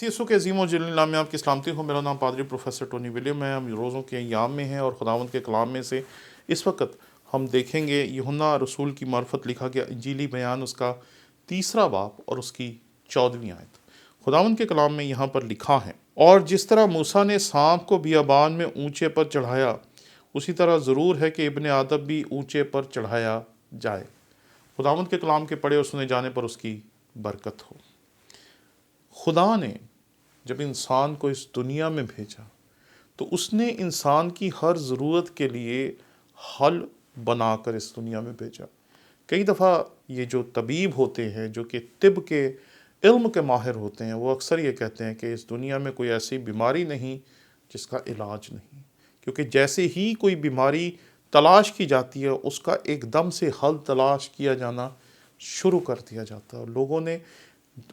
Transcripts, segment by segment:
C S O کے عظیم و جلیل نام میں آپ کی سلامتی ہو۔ میرا نام پادری پروفیسر ٹونی ولیم ہے۔ ہم روزوں کے ایام میں ہیں اور خداوند کے کلام میں سے اس وقت ہم دیکھیں گے یوحنا رسول کی معرفت لکھا گیا انجیلی بیان، اس کا 3 باب اور اس کی 14ویں آیت۔ خداوند کے کلام میں یہاں پر لکھا ہے، اور جس طرح موسیٰ نے سانپ کو بیابان میں اونچے پر چڑھایا، اسی طرح ضرور ہے کہ ابن آدم بھی اونچے پر چڑھایا جائے۔ خداوند کے کلام کے پڑھے اور سنے جانے پر اس کی برکت ہو۔ خدا نے جب انسان کو اس دنیا میں بھیجا تو اس نے انسان کی ہر ضرورت کے لیے حل بنا کر اس دنیا میں بھیجا۔ کئی دفعہ یہ جو طبیب ہوتے ہیں، جو کہ طب کے علم کے ماہر ہوتے ہیں، وہ اکثر یہ کہتے ہیں کہ اس دنیا میں کوئی ایسی بیماری نہیں جس کا علاج نہیں، کیونکہ جیسے ہی کوئی بیماری تلاش کی جاتی ہے اس کا ایک دم سے حل تلاش کیا جانا شروع کر دیا جاتا ہے۔ اور لوگوں نے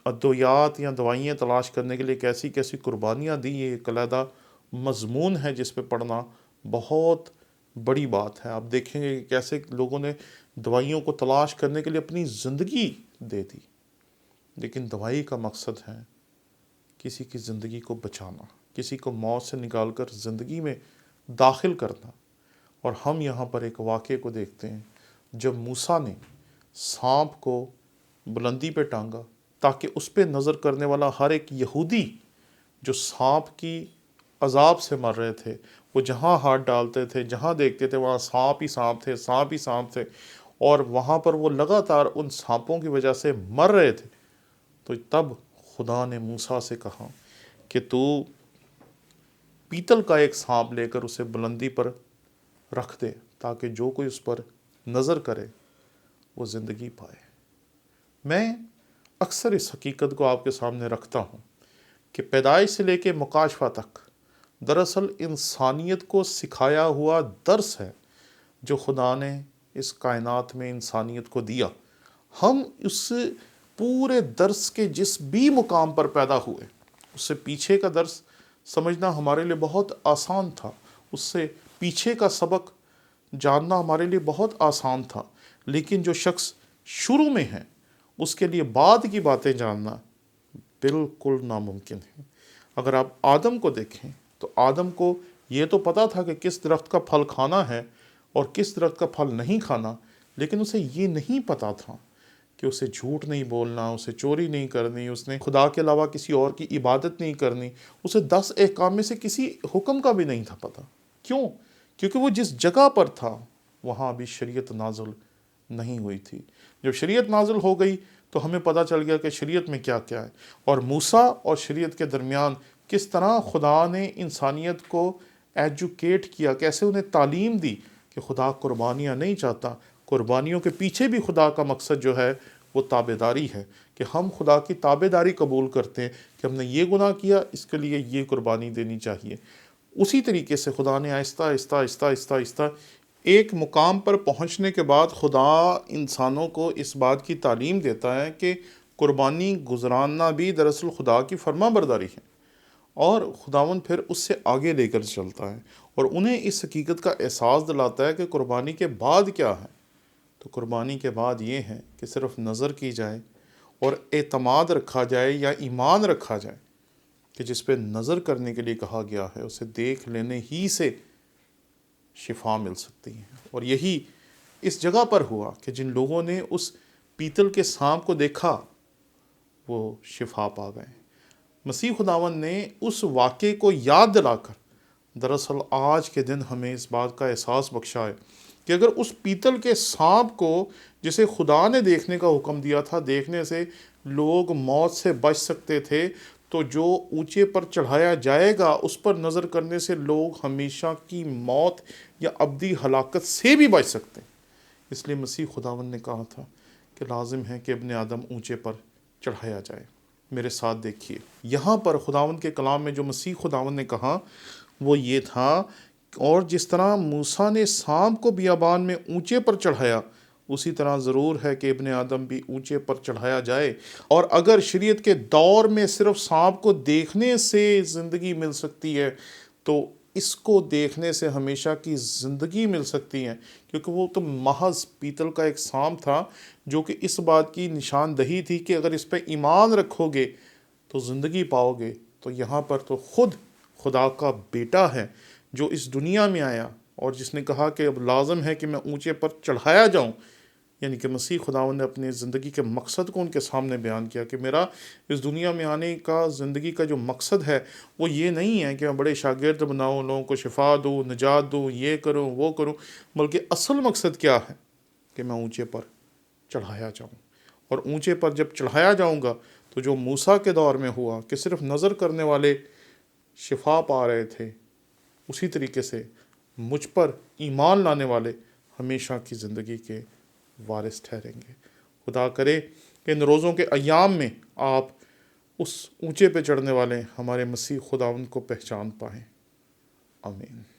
ادویات یا دوائیاں تلاش کرنے کے لیے کیسی کیسی قربانیاں دی، یہ ایک علیحدہ مضمون ہے جس پہ پڑھنا بہت بڑی بات ہے۔ آپ دیکھیں گے کہ کیسے لوگوں نے دوائیوں کو تلاش کرنے کے لیے اپنی زندگی دے دی، لیکن دوائی کا مقصد ہے کسی کی زندگی کو بچانا، کسی کو موت سے نکال کر زندگی میں داخل کرنا۔ اور ہم یہاں پر ایک واقعے کو دیکھتے ہیں جب موسیٰ نے سانپ کو بلندی پہ ٹانگا تاکہ اس پہ نظر کرنے والا ہر ایک یہودی جو سانپ کی عذاب سے مر رہے تھے، وہ جہاں ہاتھ ڈالتے تھے، جہاں دیکھتے تھے وہاں سانپ ہی سانپ تھے، سانپ ہی سانپ تھے، اور وہاں پر وہ لگاتار ان سانپوں کی وجہ سے مر رہے تھے۔ تو تب خدا نے موسیٰ سے کہا کہ تو پیتل کا ایک سانپ لے کر اسے بلندی پر رکھ دے تاکہ جو کوئی اس پر نظر کرے وہ زندگی پائے۔ میں اکثر اس حقیقت کو آپ کے سامنے رکھتا ہوں کہ پیدائش سے لے کے مکاشفہ تک دراصل انسانیت کو سکھایا ہوا درس ہے جو خدا نے اس کائنات میں انسانیت کو دیا۔ ہم اس پورے درس کے جس بھی مقام پر پیدا ہوئے اس سے پیچھے کا درس سمجھنا ہمارے لیے بہت آسان تھا، اس سے پیچھے کا سبق جاننا ہمارے لیے بہت آسان تھا، لیکن جو شخص شروع میں ہے اس کے لیے بعد کی باتیں جاننا بالکل ناممکن ہے۔ اگر آپ آدم کو دیکھیں تو آدم کو یہ تو پتا تھا کہ کس درخت کا پھل کھانا ہے اور کس درخت کا پھل نہیں کھانا، لیکن اسے یہ نہیں پتا تھا کہ اسے جھوٹ نہیں بولنا، اسے چوری نہیں کرنی، اس نے خدا کے علاوہ کسی اور کی عبادت نہیں کرنی، اسے 10 احکام میں سے کسی حکم کا بھی نہیں تھا پتا۔ کیوں؟ کیونکہ وہ جس جگہ پر تھا وہاں ابھی شریعت نازل نہیں ہوئی تھی۔ جب شریعت نازل ہو گئی تو ہمیں پتہ چل گیا کہ شریعت میں کیا کیا ہے، اور موسیٰ اور شریعت کے درمیان کس طرح خدا نے انسانیت کو ایجوکیٹ کیا، کیسے انہیں تعلیم دی کہ خدا قربانیاں نہیں چاہتا، قربانیوں کے پیچھے بھی خدا کا مقصد جو ہے وہ تابعداری ہے، کہ ہم خدا کی تابعداری قبول کرتے ہیں کہ ہم نے یہ گناہ کیا، اس کے لیے یہ قربانی دینی چاہیے۔ اسی طریقے سے خدا نے آہستہ آہستہ آہستہ آہستہ آہستہ ایک مقام پر پہنچنے کے بعد خدا انسانوں کو اس بات کی تعلیم دیتا ہے کہ قربانی گزراننا بھی دراصل خدا کی فرما برداری ہے، اور خداوند پھر اس سے آگے لے کر چلتا ہے اور انہیں اس حقیقت کا احساس دلاتا ہے کہ قربانی کے بعد کیا ہے۔ تو قربانی کے بعد یہ ہے کہ صرف نظر کی جائے اور اعتماد رکھا جائے یا ایمان رکھا جائے کہ جس پہ نظر کرنے کے لیے کہا گیا ہے اسے دیکھ لینے ہی سے شفا مل سکتی ہے۔ اور یہی اس جگہ پر ہوا کہ جن لوگوں نے اس پیتل کے سانپ کو دیکھا وہ شفا پا گئے۔ مسیح خداوند نے اس واقعے کو یاد دلا کر دراصل آج کے دن ہمیں اس بات کا احساس بخشا ہے کہ اگر اس پیتل کے سانپ کو جسے خدا نے دیکھنے کا حکم دیا تھا، دیکھنے سے لوگ موت سے بچ سکتے تھے، تو جو اونچے پر چڑھایا جائے گا اس پر نظر کرنے سے لوگ ہمیشہ کی موت یا ابدی ہلاکت سے بھی بچ سکتے ہیں۔ اس لیے مسیح خداوند نے کہا تھا کہ لازم ہے کہ ابن آدم اونچے پر چڑھایا جائے۔ میرے ساتھ دیکھیے، یہاں پر خداوند کے کلام میں جو مسیح خداوند نے کہا وہ یہ تھا، اور جس طرح موسیٰ نے سانپ کو بیابان میں اونچے پر چڑھایا اسی طرح ضرور ہے کہ ابن آدم بھی اونچے پر چڑھایا جائے۔ اور اگر شریعت کے دور میں صرف سانپ کو دیکھنے سے زندگی مل سکتی ہے تو اس کو دیکھنے سے ہمیشہ کی زندگی مل سکتی ہے، کیونکہ وہ تو محض پیتل کا ایک سانپ تھا جو کہ اس بات کی نشاندہی تھی کہ اگر اس پہ ایمان رکھو گے تو زندگی پاؤ گے۔ تو یہاں پر تو خود خدا کا بیٹا ہے جو اس دنیا میں آیا اور جس نے کہا کہ اب لازم ہے کہ میں اونچے پر چڑھایا جاؤں، یعنی کہ مسیح خداوند نے اپنے زندگی کے مقصد کو ان کے سامنے بیان کیا کہ میرا اس دنیا میں آنے کا، زندگی کا جو مقصد ہے وہ یہ نہیں ہے کہ میں بڑے شاگرد بناؤں، لوگوں کو شفا دوں، نجات دوں، یہ کروں وہ کروں، بلکہ اصل مقصد کیا ہے کہ میں اونچے پر چڑھایا جاؤں۔ اور اونچے پر جب چڑھایا جاؤں گا تو جو موسیٰ کے دور میں ہوا کہ صرف نظر کرنے والے شفا پا رہے تھے، اسی طریقے سے مجھ پر ایمان لانے والے ہمیشہ کی زندگی کے وارث ٹھہریں گے۔ خدا کرے کہ ان روزوں کے ایام میں آپ اس اونچے پہ چڑھنے والے ہمارے مسیح خداوند کو پہچان پائیں۔ آمین۔